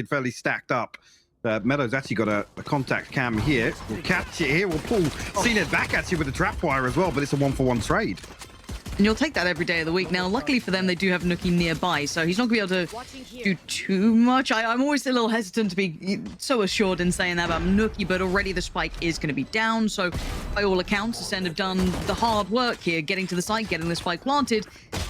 fairly stacked up. Meadow's actually got a contact cam here. We'll catch it here. We'll pull Zened back at you with a trap wire as well, but it's a 1-for-1 trade. And you'll take that every day of the week. Now, luckily for them, they do have Nookie nearby, so he's not going to be able to do too much. I'm always a little hesitant to be so assured in saying that about Nookie, but already the spike is going to be down. So, by all accounts, Acend have done the hard work here, getting to the site, getting the spike planted.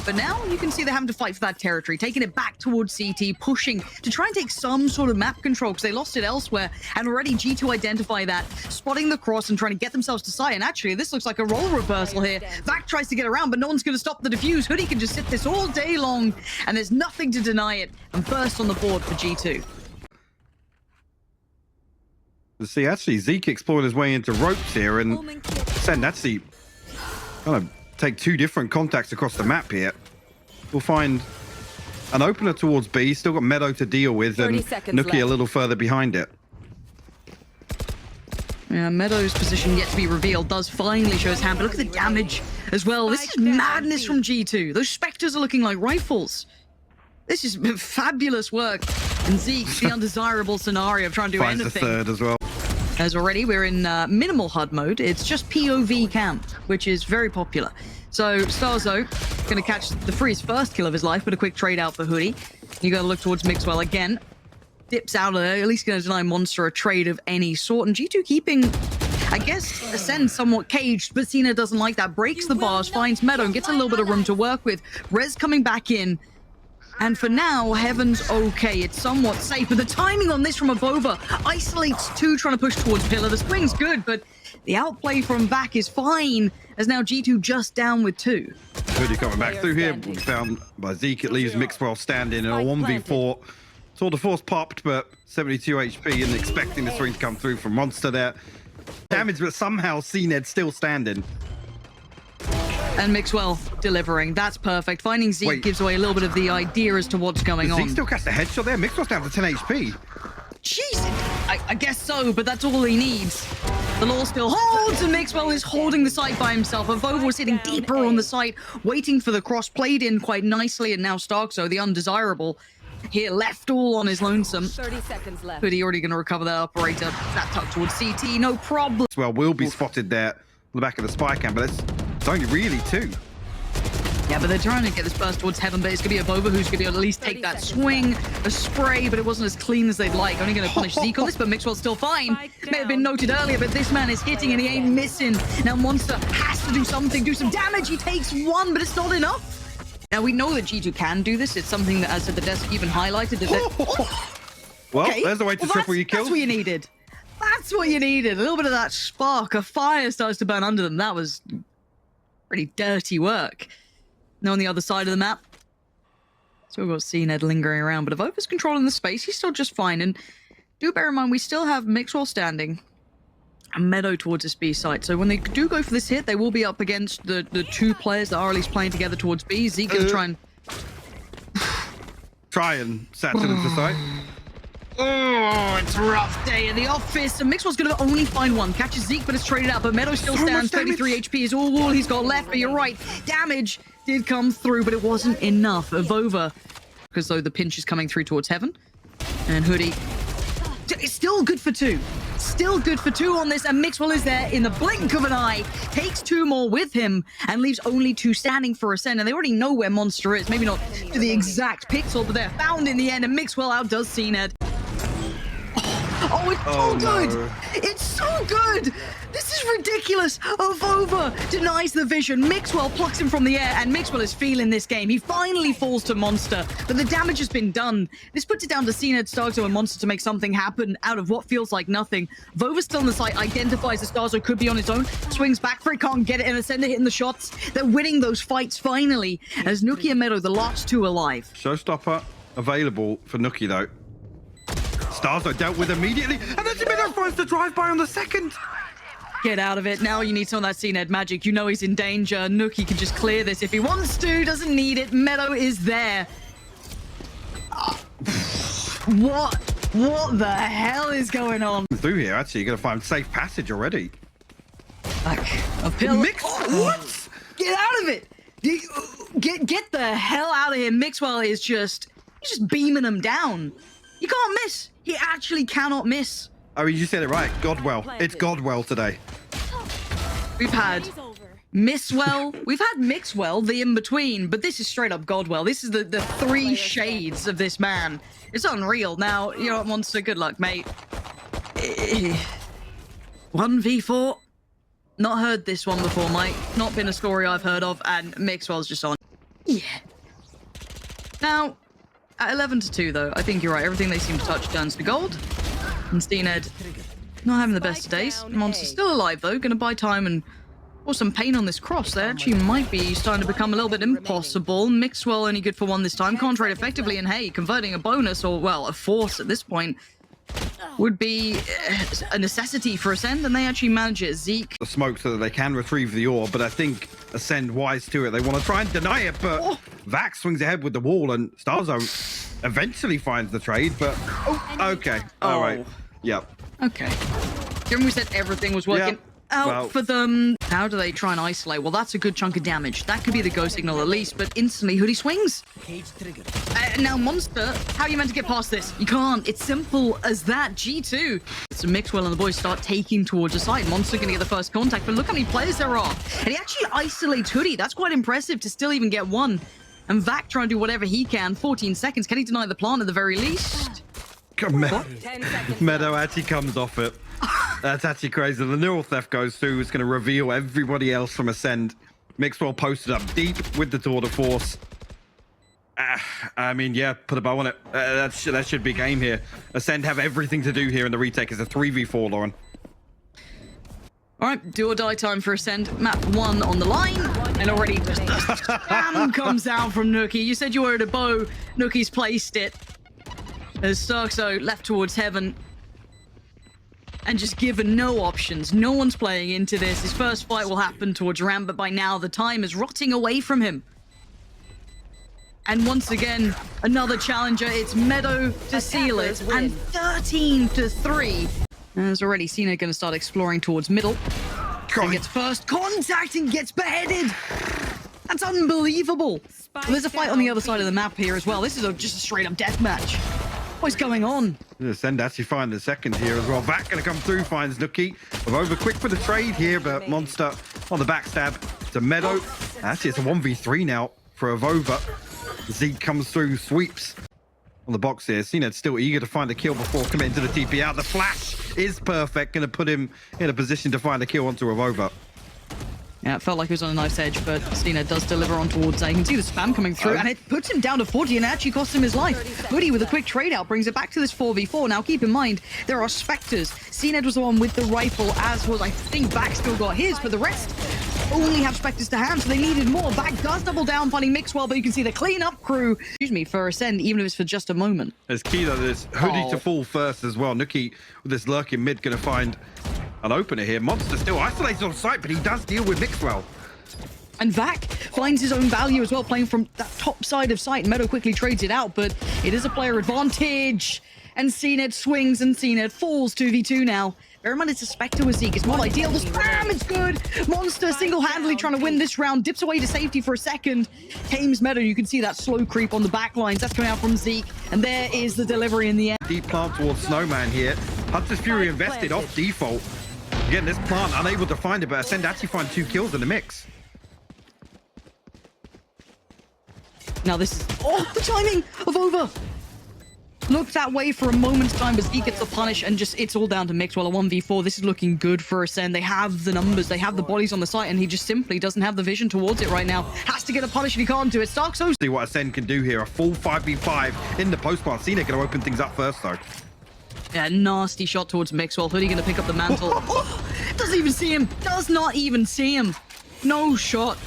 But now you can see they're having to fight for that territory, taking it back towards CT, pushing to try and take some sort of map control because they lost it elsewhere. And already G2 identify that, spotting the cross and trying to get themselves to site. And actually, this looks like a role reversal here. Vac tries to get around, but no one's going to stop the defuse. Hoodie can just sit this all day long, and there's nothing to deny it. And first on the board for G2. See, actually, Zeke exploring his way into ropes here, and Acend actually kind of take two different contacts across the map here. We'll find an opener towards B. Still got Meadow to deal with, and Nookie a little further behind it. Yeah, Meadow's position yet to be revealed does finally show his hand, but look at the damage as well. This is madness from G2. Those Spectres are looking like rifles. This is fabulous work. And Zeke, the undesirable scenario of trying to do Finds anything. the third as well. As already, we're in minimal HUD mode. It's just POV cam, which is very popular. So Starzo going to catch the free's first kill of his life, but a quick trade out for Hoodie. You got to look towards Mixwell again. Dips out of there, at least going to deny Monster a trade of any sort. And G2 keeping, I guess, Acend somewhat caged, but Cena doesn't like that. Breaks the bars, finds Meadow, and gets a little bit of room to work with. Rez coming back in. And for now, Heaven's okay. It's somewhat safe, but the timing on this from Avova isolates two trying to push towards Pillar. The swing's good, but the outplay from back is fine, as now G2 just down with two. Hoodie coming back through here, found by Zeke. It leaves Mixwell standing in a 1v4. Saw the force popped, but 72 HP and expecting the swing to come through from Monster there. Damage, but somehow Zened still standing. And Mixwell delivering. That's perfect. Finding Zeke gives away a little bit of the idea as to what's going on. Zeke still catch the headshot there. Mixwell's down to 10 HP. Jeez, I guess so, but that's all he needs. The law still holds, and Mixwell is holding the site by himself. Avova was sitting deeper on the site, waiting for the cross, played in quite nicely, and now Starkzo, the undesirable, here left all on his lonesome. 30 seconds left. Hoodie already going to recover that operator. That tuck towards CT, no problem. Well, will be spotted there on the back of the spy cam, but it's only really two. Yeah, but they're trying to get this burst towards Heaven, but it's going to be Avova who's going to at least take that swing, a spray, but it wasn't as clean as they'd like. Only going to punish Zeke on this, but Mixwell's still fine. May have been noted earlier, but this man is hitting and he ain't missing. Now Monster has to do something, do some damage. He takes one, but it's not enough. Now we know that G2 can do this. It's something that, as at the desk even highlighted, that Well, there's a way to triple your kills. That's what you needed. That's what you needed. A little bit of that spark, a fire starts to burn under them. That was pretty dirty work. Now on the other side of the map, still got Zened lingering around, but Avova's controlling the space. He's still just fine. And do bear in mind, we still have Mixwell standing and Meadow towards this B site. So when they do go for this hit, they will be up against the two players that are at least playing together towards B. Zeke going to try and satch it into sight. Oh, it's a rough day in the office. And Mixwell's going to only find one. Catches Zeke, but it's traded out. But Meadow still stands. 33 HP is all he's got left. But you're right. Damage did come through, but it wasn't enough. Avova, because though the pinch is coming through towards Heaven. And Hoodie, it's still good for two. Still good for two on this. And Mixwell is there in the blink of an eye. Takes two more with him and leaves only two standing for Acend. And they already know where Monster is. Maybe not to the exact pixel, but they're found in the end. And Mixwell outdoes Zened. Oh, it's so good! No. It's so good! This is ridiculous! Avova denies the vision. Mixwell plucks him from the air, and Mixwell is feeling this game. He finally falls to Monster, but the damage has been done. This puts it down to Zened, Starzo, and Monster to make something happen out of what feels like nothing. Vova's still on the site, identifies that Starzo could be on his own, swings back for it, can't get it, and Acend hitting the shots. They're winning those fights finally, as Nookie and Meadow, the last two alive. Showstopper available for Nookie, though. Starzo dealt with immediately, and then Meadow finds the drive-by on the second. Get out of it. Now you need some of that Zened magic. You know he's in danger. Nookie can just clear this if he wants to. Doesn't need it. Meadow is there. What the hell is going on? Through here, actually, you're going to find safe passage already. Like a pill. What? Get out of it. Get the hell out of here. Mixwell is just beaming him down. You can't miss. He actually cannot miss. Oh, you said it right. Godwell. It's Godwell today. We've had Mixwell. We've had Mixwell, the in-between, but this is straight up Godwell. This is the three shades of this man. It's unreal. Now, you know what, Monster? Good luck, mate. 1v4. Not heard this one before, Mike. Not been a story I've heard of, and Mixwell's just on. Yeah. Now, at 11-2, though, I think you're right. Everything they seem to touch turns to gold. And Steened not having the best of days. Monster's still alive, though. Gonna buy time and cause some pain on this cross. They actually might be starting to become a little bit impossible. Mixwell only good for one this time. Can't trade effectively, and hey, converting a bonus, or, well, a force at this point, would be a necessity for Acend, and they actually manage it. Zeke. The smoke so that they can retrieve the ore, but I think Acend wise to it. They want to try and deny it, but Vax swings ahead with the wall, and Starzone eventually finds the trade, but okay. All right. Yep. Okay. Given we said everything was working out for them, how do they try and isolate? Well, that's a good chunk of damage. That could be the go signal at least, but instantly Hoodie swings. Now, Monster, how are you meant to get past this? You can't. It's simple as that. G2. So Mixwell and the boys start taking towards the side. Monster going to get the first contact, but look how many players there are. And he actually isolates Hoodie. That's quite impressive to still even get one. And Vac trying to do whatever he can. 14 seconds. Can he deny the plant at the very least? Meadow actually comes off it. That's actually crazy. The neural theft goes through. It's going to reveal everybody else from Acend. Mixwell posted up deep with the tour de force. I mean, yeah, put a bow on it. That should be game here. Acend have everything to do here in the retake. It's a 3v4, Lauren. All right, do or die time for Acend. Map 1 on the line. And already just spam comes out from Nookie. You said you wanted a bow. Nookie's placed it. As Starkso left towards heaven. And just given no options. No one's playing into this. His first fight will happen towards Ram, but by now the time is rotting away from him. And once again, another challenger. It's Meadow to seal it. And 13-3. There's already Cena going to start exploring towards middle. He gets first contact and gets beheaded. That's unbelievable. Well, there's a fight on the other side of the map here as well. This is just a straight up death match. What's going on? Acend actually find the second here as well. Vac going to come through, finds Nookie. We're over quick for the trade here, but Monster on the backstab to Meadow. Actually, it's a 1v3 now for Avova. Zeke comes through, sweeps on the box here. Cna's still eager to find a kill before committing to the TP out. The flash is perfect. Going to put him in a position to find a kill onto Avova. Yeah, it felt like he was on a nice edge, but Cena does deliver on towards that. You can see the spam coming through, and it puts him down to 40, and it actually costs him his life. Hoodie with a quick trade out brings it back to this 4v4. Now, keep in mind, there are Spectres. Cena was the one with the rifle, as was, I think, Vac still got his, but the rest only have Spectres to hand, so they needed more. Vac does double down, finding Mixwell, but you can see the cleanup crew, excuse me, for Acend, even if it's for just a moment. It's key, though, this Hoodie to fall first as well. Nookie, with this lurking mid, going to find an opener here. Monster still isolated on site, but he does deal with Mixwell. And Vac finds his own value as well, playing from that top side of sight. Meadow quickly trades it out, but it is a player advantage. And Cned swings, and Cned falls 2v2 now. Bear in mind, it's a Spectre with Zeke. It's not ideal. The spam, it's good. Monster single-handedly trying to win this round. Dips away to safety for a second. Tames Meadow. You can see that slow creep on the back lines. That's coming out from Zeke. And there is the delivery in the end. Deep plant towards Snowman here. Hunter's Fury invested off default. Again, this plant unable to find it, but Acend actually find 2 kills in the mix. Now this is... Oh, the timing of over. Looked that way for a moment's time, but Zeke gets the punish, and just it's all down to Mixwell. A 1v4. This is looking good for Acend. They have the numbers. They have the bodies on the site, and he just simply doesn't have the vision towards it right now. Has to get a punish, and he can't do it. Starkso... See what Acend can do here. A full 5v5 in the post-plant. Cena going to open things up first, though. Yeah, nasty shot towards Mixwell. Hoodie going to pick up the mantle. Doesn't even see him. Does not even see him. No shot.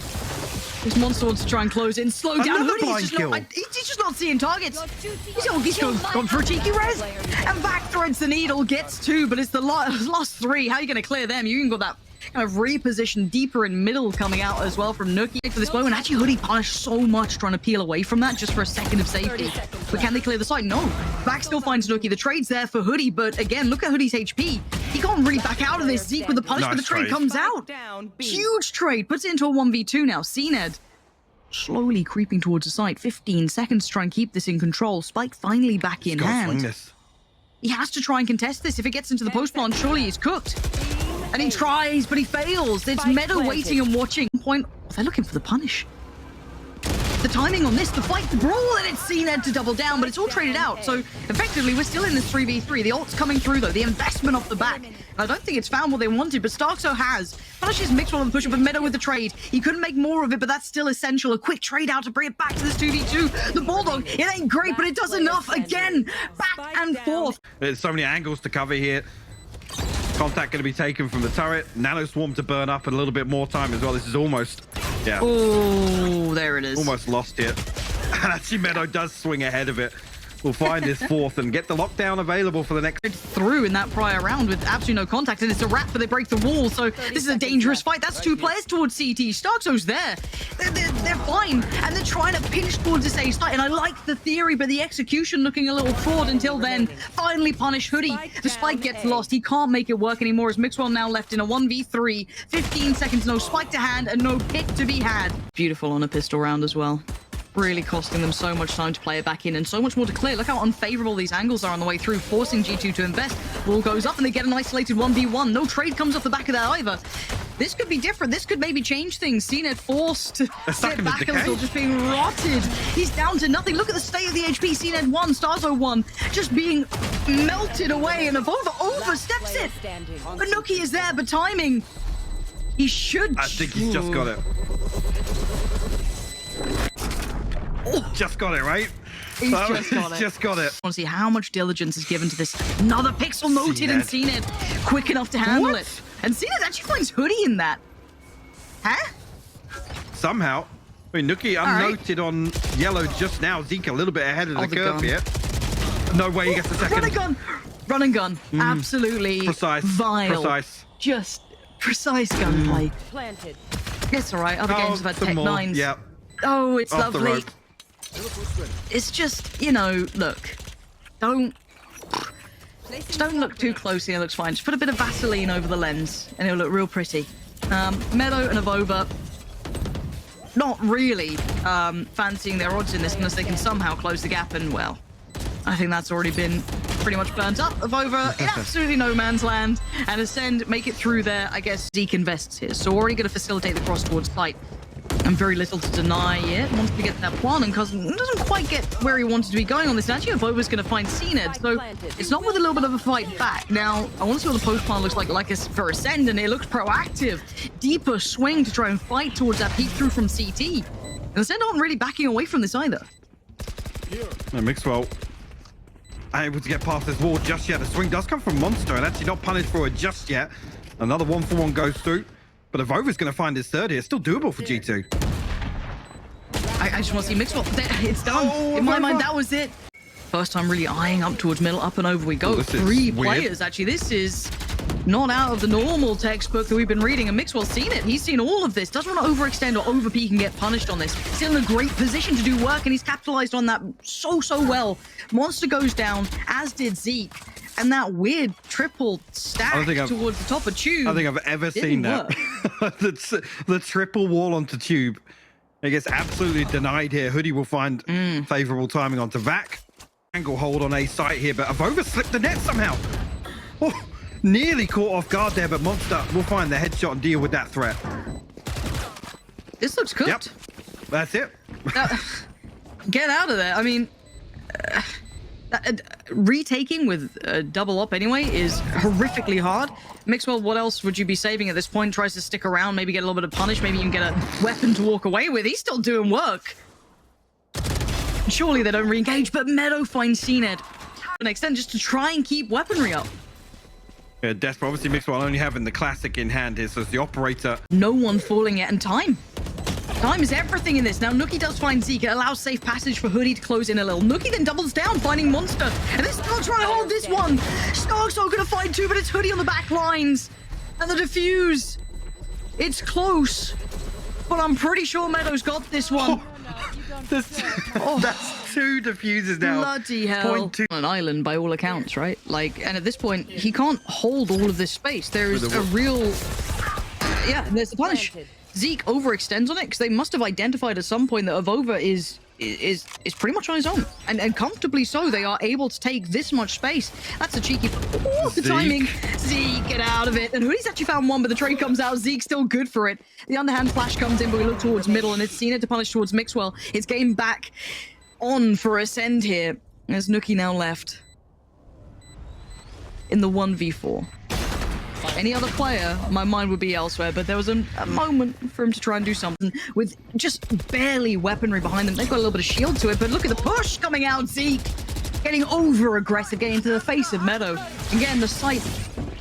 This Monster wants to try and close in. Slow down. Hoodie's just not seeing targets. He's gone for a cheeky res. And Vac threads the needle. Gets 2, but it's the last 3. How are you going to clear them? You even got that kind of reposition deeper in middle coming out as well from Nookie for this blow. And actually, Hoodie punished so much trying to peel away from that just for a second of safety. But can they clear the site? No. Vac still finds Nookie. The trade's there for Hoodie, but again, look at Hoodie's HP. He can't really back out of this. Zeke with the punish, but the trade comes out. Huge trade. Puts it into a 1v2 now. Cned slowly creeping towards the site. 15 seconds to try and keep this in control. Spike finally back in hand. He has to try and contest this. If it gets into the post plant, surely he's cooked. And he tries, but he fails. It's Meadow waiting and watching. Point. They're looking for the punish. The timing on this, the fight, the brawl, and it's Acend to double down, but it's all traded out. So effectively, we're still in this 3v3. The ult's coming through, though. The investment off the back. I don't think it's found what they wanted, but Starkso has. Punishes Mixwell on the push-up, but Meadow with the trade. He couldn't make more of it, but that's still essential. A quick trade out to bring it back to this 2v2. The Bulldog, it ain't great, but it does enough. Again, back and forth. There's so many angles to cover here. Contact going to be taken from the turret. Nano Swarm to burn up and a little bit more time as well. This is almost, yeah. Oh, there it is. Almost lost it. And actually, Meadow does swing ahead of it. We'll find his fourth and get the lockdown available for the next. Through in that prior round with absolutely no contact, and it's a wrap, but they break the wall. So this is a dangerous fight. That's two players towards CT. Starkso's there. They're fine, and they're trying to pinch towards this A site. And I like the theory, but the execution looking a little flawed until then. Finally punish Hoodie. The spike gets lost. He can't make it work anymore as Mixwell now left in a 1v3. 15 seconds, no spike to hand, and no pick to be had. Beautiful on a pistol round as well. Really costing them so much time to play it back in and so much more to clear. Look how unfavorable these angles are on the way through, forcing G2 to invest. Wall goes up and they get an isolated 1v1. No trade comes off the back of that either. This could be different. This could maybe change things. Acend forced to sit back and still just being rotted. He's down to nothing. Look at the state of the HP. Acend 1, Starzo 1, just being melted away, and Avova oversteps it. But Nuki is there, but timing. He should. I think he's just got it. Just got it, right? He's just got it. Just got it. I want to see how much diligence is given to this. Another pixel noted and Acend quick enough to handle it. And Acend actually finds Hoodie in that. Huh? Somehow. I mean, Nuki unnoted on yellow just now. Zeke a little bit ahead of the curve here. No way he gets the second. Run and gun. Run and gun. Absolutely precise. Vile. Precise. Just precise gunplay. Planted. It's all right. Other games have had Tech 9s. Yeah. Oh, it's Off the lovely. rope. It's just, you know, look, don't look too closely. It looks fine. Just put a bit of Vaseline over the lens and it'll look real pretty. Meadow and Avova, not really fancying their odds in this unless they can somehow close the gap, and well, I think that's already been pretty much burnt up. Avova in absolutely no man's land, and Acend make it through there. I guess Zeke invests here, so already going to facilitate the cross towards site. And very little to deny yet. Wants to get to that plan and doesn't quite get where he wanted to be going on this. And actually, Avova's going to find Acend, so it's not with a little bit of a fight back. Now, I want to see what the post plan looks like for Acend, and it looks proactive. Deeper swing to try and fight towards that peek through from CT. And Acend aren't really backing away from this either. And Mixwell able to get past this wall just yet. The swing does come from Monster and actually not punished for it just yet. Another 1-for-1 goes through. But Avova's going to find his third here. It's still doable for G2. I just want to see Mixwell. It's done. In my mind, that was it. First time really eyeing up towards middle, up and over we go. 3 players, actually. This is not out of the normal textbook that we've been reading. And Mixwell's seen it. He's seen all of this. Doesn't want to overextend or overpeak and get punished on this. Still in a great position to do work, and he's capitalized on that so well. Monster goes down, as did Zeke. And that weird triple stack towards the top of Tube. I don't think I've ever seen that. the triple wall onto Tube. It gets absolutely denied here. Hoodie will find favorable timing onto Vac. Angle hold on A site here, but Avova slipped the net somehow. Oh, nearly caught off guard there, but Monster will find the headshot and deal with that threat. This looks cooked. Yep, that's it. Get out of there. I mean... retaking with a double up anyway is horrifically hard. Mixwell, what else would you be saving at this point? Tries to stick around, maybe get a little bit of punish, maybe even get a weapon to walk away with. He's still doing work. Surely they don't re-engage, but Meadow finds Acend to an extent just to try and keep weaponry up. Yeah, desperate. Obviously, Mixwell only having the classic in hand here, so it's the operator. No one falling yet, and time. Time is everything in this. Now, Nuki does find Zeke. It allows safe passage for Hoodie to close in a little. Nuki then doubles down, finding Monster. And they're still trying to hold this one. Starkso going to find 2, but it's Hoodie on the back lines. And the defuse. It's close. But I'm pretty sure Meadow's got this one. That's 2 defuses now. Bloody hell. On an island, by all accounts, right? Like, and at this point, he can't hold all of this space. There is a real... yeah, there's the punish. Zeke overextends on it because they must have identified at some point that Avova is pretty much on his own, and comfortably so. They are able to take this much space. That's a cheeky. Ooh, the timing. Zeke, get out of it. And Hoodie's actually found one, but the trade comes out. Zeke's still good for it. The underhand flash comes in, but we look towards middle, and it's seen it to punish towards Mixwell. It's game back on for Acend here. There's Nookie now left in the 1v4. Any other player, my mind would be elsewhere, but there was a moment for him to try and do something with just barely weaponry behind them. They've got a little bit of shield to it, but look at the push coming out. Zeke getting over-aggressive, getting into the face of Meadow. Again, the sight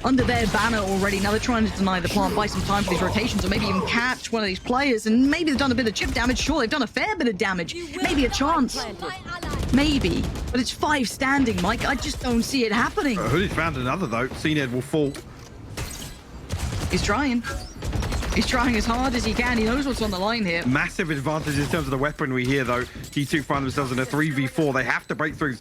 under their banner already. Now they're trying to deny the plant, buy some time for these rotations, or maybe even catch one of these players, and maybe they've done a bit of chip damage. Sure, they've done a fair bit of damage. Maybe a chance. Maybe. But it's 5 standing, Mike. I just don't see it happening. Hoodie's found another, though. Acend will fall. He's trying. He's trying as hard as he can. He knows what's on the line here. Massive advantage in terms of the weaponry here, though. G2 find themselves in a 3v4. They have to break through.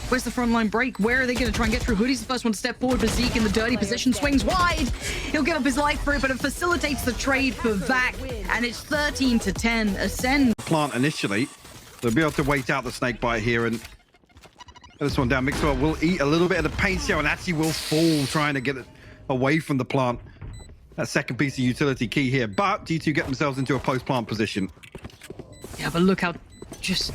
Where's the frontline break? Where are they going to try and get through? Hoodie's the first one to step forward, but Zeke in the dirty position swings wide. He'll give up his life for it, but it facilitates the trade for Vac, and it's 13-10. Acend. Plant initially. They'll be able to wait out the snake bite here and get this one down. Mixwell will eat a little bit of the paint shell and actually will fall trying to get it away from the plant. That second piece of utility key here, but G2 get themselves into a post-plant position. Yeah, but look how just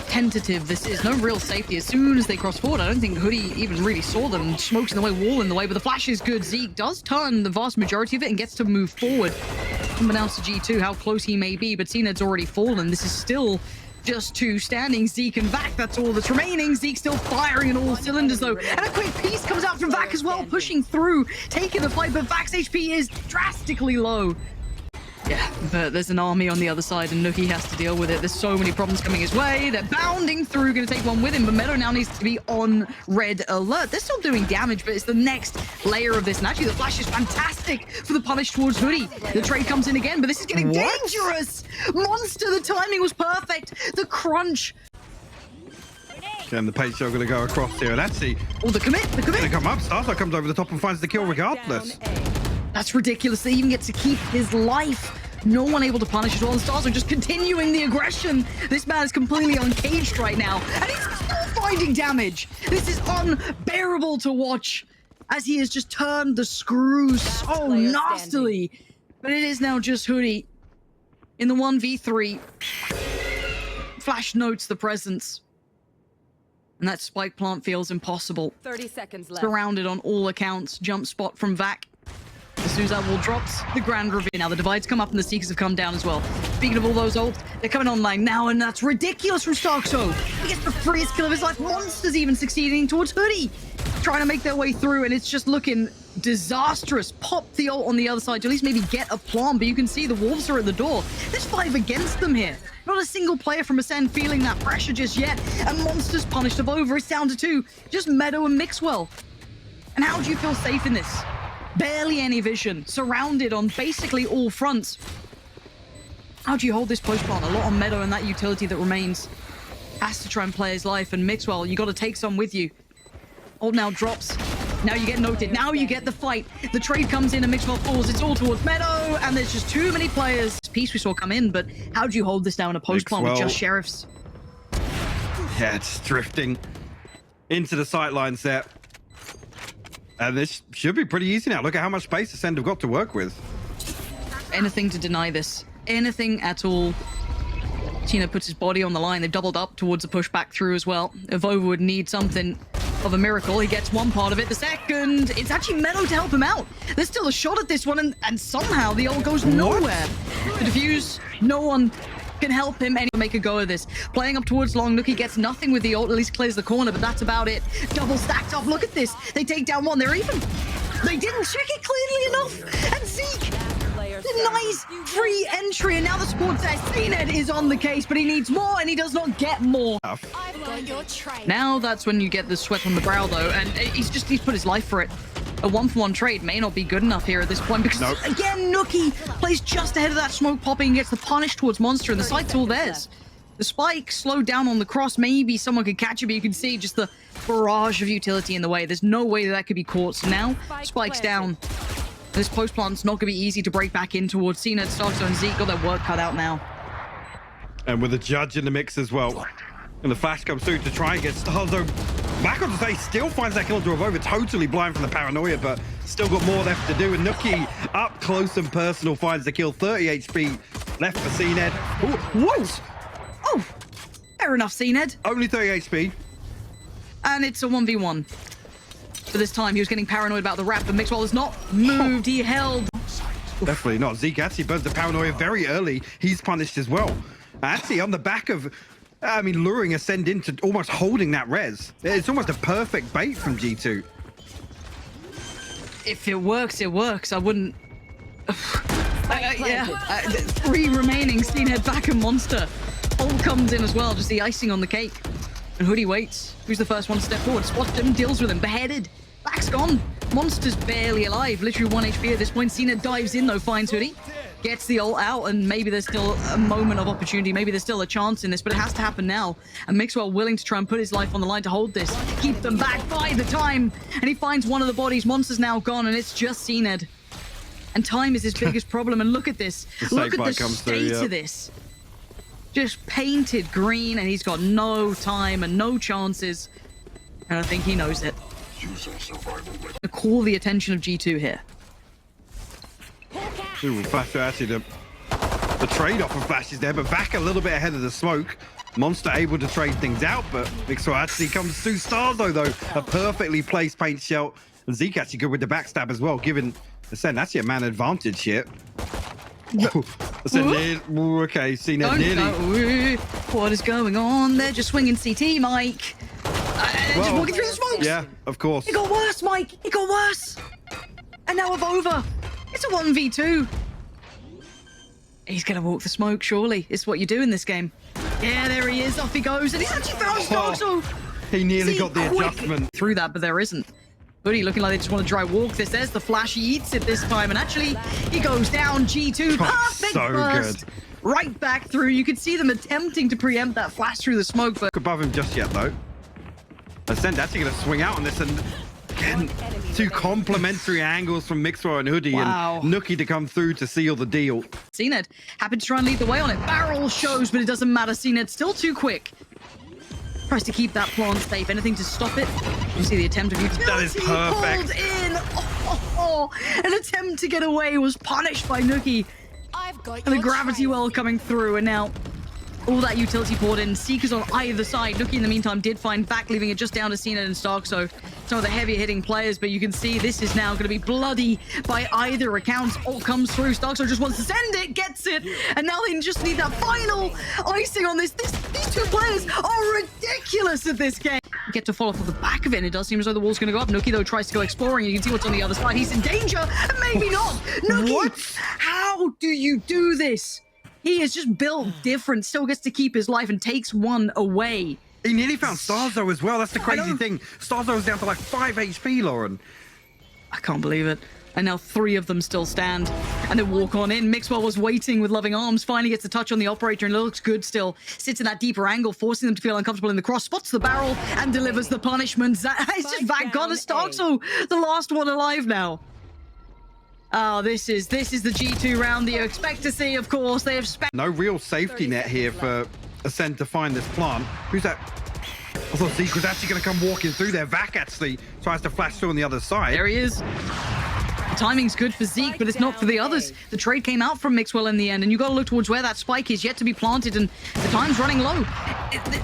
tentative this is. No real safety. As soon as they cross forward, I don't think Hoodie even really saw them. Smokes in the way, wall in the way, but the flash is good. Zeke does turn the vast majority of it and gets to move forward. Unbeknownst to G2 how close he may be, but Cened's already fallen. This is still just 2 standing. Zeke and Vac, that's all that's remaining. Zeke still firing on all cylinders, though. And a quick piece comes out from Vac as well, pushing through, taking the fight, but Vac's HP is drastically low. Yeah, but there's an army on the other side, and Nookie has to deal with it. There's so many problems coming his way. They're bounding through, going to take one with him, but Meadow now needs to be on red alert. They're still doing damage, but it's the next layer of this. And actually, the flash is fantastic for the punish towards Hoodie. The trade comes in again, but this is getting dangerous. Monster, the timing was perfect. The crunch. And the paint shell going to go across here, and actually, oh, the commit. They come up. Starter comes over the top and finds the kill regardless. That's ridiculous. They even get to keep his life. No one able to punish as well. And Stars are just continuing the aggression. This man is completely uncaged right now. And he's still finding damage. This is unbearable to watch as he has just turned the screws so nastily. But it is now just Hoodie in the 1v3. Flash notes the presence. And that spike plant feels impossible. 30 seconds left. Surrounded on all accounts. Jump spot from Vac. As soon as that wall drops, the grand reveal. Now the divides come up and the Seekers have come down as well. Speaking of all those ults, they're coming online now, and that's ridiculous from Starkso. He gets the freest kill of his life. Monster's even succeeding towards Hoodie, trying to make their way through, and it's just looking disastrous. Pop the ult on the other side to at least maybe get a plant, but you can see the Wolves are at the door. There's 5 against them here. Not a single player from Acend feeling that pressure just yet, and Monster's punished of over. It's down to 2. Just Meadow and Mixwell. And how do you feel safe in this? Barely any vision, surrounded on basically all fronts. How do you hold this post plant? A lot on Meadow and that utility that remains. Has to try and play his life, and Mixwell, you got to take some with you. Ult now drops. Now you get noted. Now you get the fight. The trade comes in and Mixwell falls. It's all towards Meadow, and there's just too many players. This piece we saw come in, but how do you hold this down in a post plant with just Sheriffs? Yeah, it's drifting into the sightlines there. And this should be pretty easy now. Look at how much space Acend have got to work with. Anything to deny this. Anything at all. Tina puts his body on the line. They've doubled up towards the push back through as well. Avova would need something of a miracle. He gets one part of it. The second, it's actually Meadow to help him out. There's still a shot at this one, and somehow the ult goes nowhere. The defuse, no one can help him and make a go of this. Playing up towards long, Nookie gets nothing with the ult, at least clears the corner, but that's about it. Double stacked up, look at this. They take down one, they're even. They didn't check it clearly enough, and Zeke denies free entry, and now the sports says Cened is on the case, but he needs more, and he does not get more. Now that's when you get the sweat on the brow, though, and he's put his life for it. A 1-for-1 trade may not be good enough here at this point because, again, Nookie plays just ahead of that smoke popping and gets the punish towards Monster, and the site's all theirs. The spike slowed down on the cross. Maybe someone could catch it, but you can see just the barrage of utility in the way. There's no way that could be caught. So now, spike's down. This post plant's not going to be easy to break back in towards Cena, Starkzo, and Zeke. Got their work cut out now. And with the judge in the mix as well. And the flash comes through to try and get Starkzo back on the stage. Still finds that kill to Revolver. Totally blind from the paranoia, but still got more left to do. And Nuki up close and personal finds the kill. 30 HP left for Cned. What? Oh, fair enough, Cned. Only 30 HP. And it's a 1v1. But this time he was getting paranoid about the wrap, but Mixwell has not moved. He held. Definitely not. Zeke actually burns the paranoia very early. He's punished as well. Actually, on the back of, luring Acend into almost holding that res. It's almost a perfect bait from G2. If it works, it works. I wouldn't. Three remaining. Cned back and Monster. All comes in as well. Just the icing on the cake. And Hoodie waits. Who's the first one to step forward? Spots him, deals with him. Beheaded. Back's gone. Monster's barely alive. Literally 1 HP at this point. Cena dives in though, finds Hoodie. Gets the ult out, and maybe there's still a moment of opportunity. Maybe there's still a chance in this, but it has to happen now. And Mixwell willing to try and put his life on the line to hold this. Keep them back by the time. And he finds one of the bodies. Monster's now gone, and it's just Cned. And time is his biggest problem. And look at this. Look at the state of this. Just painted green, and he's got no time and no chances. And I think he knows it. Call the attention of G2 here. Ooh, Flash actually the trade-off of Flash is there, but back a little bit ahead of the smoke. Monster able to trade things out, but Mixwell actually comes through Starkzo though. A perfectly placed paint shell. And Zeke actually good with the backstab as well, giving Acend actually a man advantage here. Okay, Cena nearly. What is going on? They're just swinging CT, Mike. Just walking through the smokes. Yeah, of course. It got worse, Mike. It got worse. And now we're over. It's a 1v2. He's going to walk the smoke, surely. It's what you do in this game. Yeah, there he is. Off he goes. And he's actually found Starkzo. He nearly got the adjustment. Through that, but there isn't. Hoodie looking like they just want to dry walk this. There's the flash. He eats it this time. And actually, he goes down. G2. Perfect so burst. Good. Right back through. You could see them attempting to preempt that flash through the smoke, but above him just yet, though. Acend actually going to swing out on this, and again, two complementary angles from Mixwell and Hoodie, and Nuki to come through to seal the deal. Cned happy to try and lead the way on it. Barrel shows, but it doesn't matter. Cned still too quick. Tries to keep that plant safe. Anything to stop it. You see the attempt of utility. That is perfect. Pulled in. An attempt to get away was punished by Nuki. And the gravity well coming through, and now all that utility poured in. Seekers on either side. Nuki in the meantime did find back, leaving it just down to Cena and Starkzo. Some of the heavier hitting players, but you can see this is now going to be bloody by either account. All comes through. Starkzo just wants to send it, gets it, and now they just need that final icing on this. These two players are ridiculous at this game. Get to fall off of the back of it, and it does seem as though the wall's going to go up. Nuki, though, tries to go exploring. You can see what's on the other side. He's in danger, and maybe not. Nuki, what? How do you do this? He is just built different, still gets to keep his life and takes one away. He nearly found Starkzo as well. That's the crazy thing. Starkzo was down to like 5 HP, Lauren. I can't believe it. And now 3 of them still stand. And they walk on in. Mixwell was waiting with loving arms. Finally gets a touch on the operator and it looks good still. Sits in that deeper angle, forcing them to feel uncomfortable in the cross. Spots the barrel and delivers the punishment. It's just back on Starkzo, the last one alive now. Oh, this is the G2 round that you expect to see, of course. They have spent no real safety net here for Acend to find this plant. Who's that? I thought Zeke was actually going to come walking through there. Vac actually tries to flash through on the other side. There he is. Timing's good for Zeke, but it's not for the others. The trade came out from Mixwell in the end, and you got to look towards where that spike is yet to be planted, and the time's running low.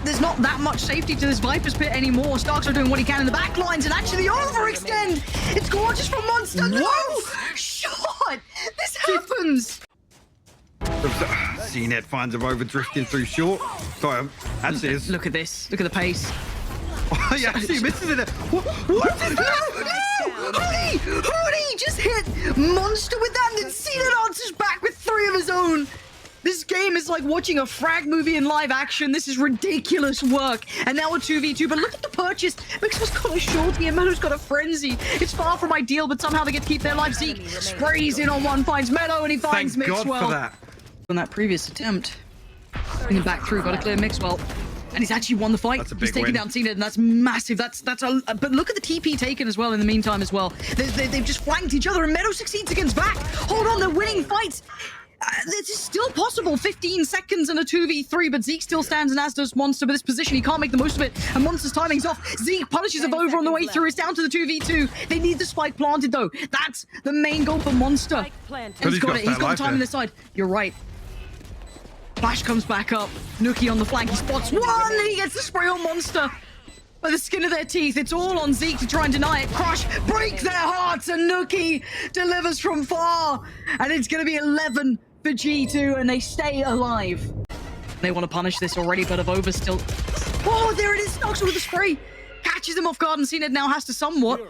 There's not that much safety to this Viper's Pit anymore. Starks are doing what he can in the back lines, and actually overextend. It's gorgeous from Monster. No! Shot! This happens! Cned finds him over drifting through short. Sorry, actually, look at this. Look at the pace. He actually misses it. What is that? Hoodie just hit Monster with that, and then Cned answers back with 3 of his own. This game is like watching a frag movie in live action. This is ridiculous work. And now a 2v2, but look at the purchase. Mixwell's got a shorty and Meadow's got a frenzy. It's far from ideal, but somehow they get to keep their life. Zeke sprays in on one, finds Meadow, and he finds Mixwell. Thank God for that. On that previous attempt. Bring him back through, got to clear Mixwell. And he's actually won the fight. That's a He's big taken win. down Acend, and that's massive. That's but look at the TP taken as well in the meantime as well. They've just flanked each other, and Meadow succeeds against back. Hold on, they're winning fights. This is still possible. 15 seconds and a 2v3, but Zeke still stands, and as does Monster. But this position, he can't make the most of it, and Monster's timing's off. Zeke punishes him over on the way through. It's down to the 2v2. They need the spike planted, though. That's the main goal for Monster. And he's got it. He's got the time on this side. You're right. Flash comes back up. Nuki on the flank. He spots one, and he gets the spray on Monster. By the skin of their teeth, it's all on Zeke to try and deny it. Crush breaks their hearts, and Nuki delivers from far. And it's going to be 11 for G2, and they stay alive. They want to punish this already, but Avova still... Oh, there it is. Starkso with the spray. Catches him off guard, and Acend now has to somewhat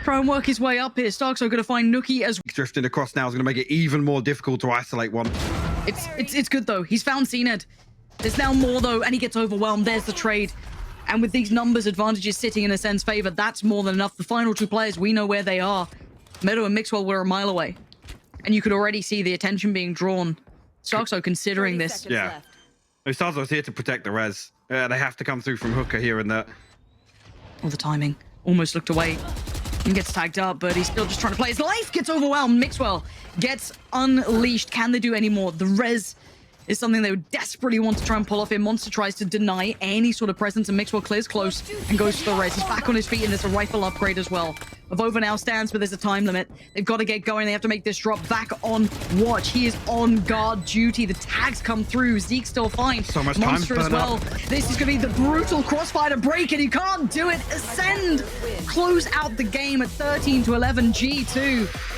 try and work his way up here. Starkso going to find Nuki as... Drifting across now is going to make it even more difficult to isolate one. It's good, though. He's found Acend. There's now more, though, and he gets overwhelmed. There's the trade. And with these numbers advantages sitting in Ascend's favor, that's more than enough. The final two players, we know where they are. Meadow and Mixwell were a mile away. And you could already see the attention being drawn. Starkso considering this. Yeah. Starkso's here to protect the res. They have to come through from Hooker here and there. Oh, the timing. Almost looked away. And gets tagged up, but he's still just trying to play his life. Gets overwhelmed. Mixwell gets unleashed. Can they do any more? The res is something they would desperately want to try and pull off here. Monster tries to deny any sort of presence, and Mixwell clears close and goes for the res. He's back on his feet, and there's a rifle upgrade as well. Avova now stands, but there's a time limit. They've got to get going. They have to make this drop. Back on watch. He is on guard duty. The tags come through. Zeke's still fine. So much Monster time as well. This is going to be the brutal crossfire to break, and he can't do it. Ascend close out the game at 13-11 G2.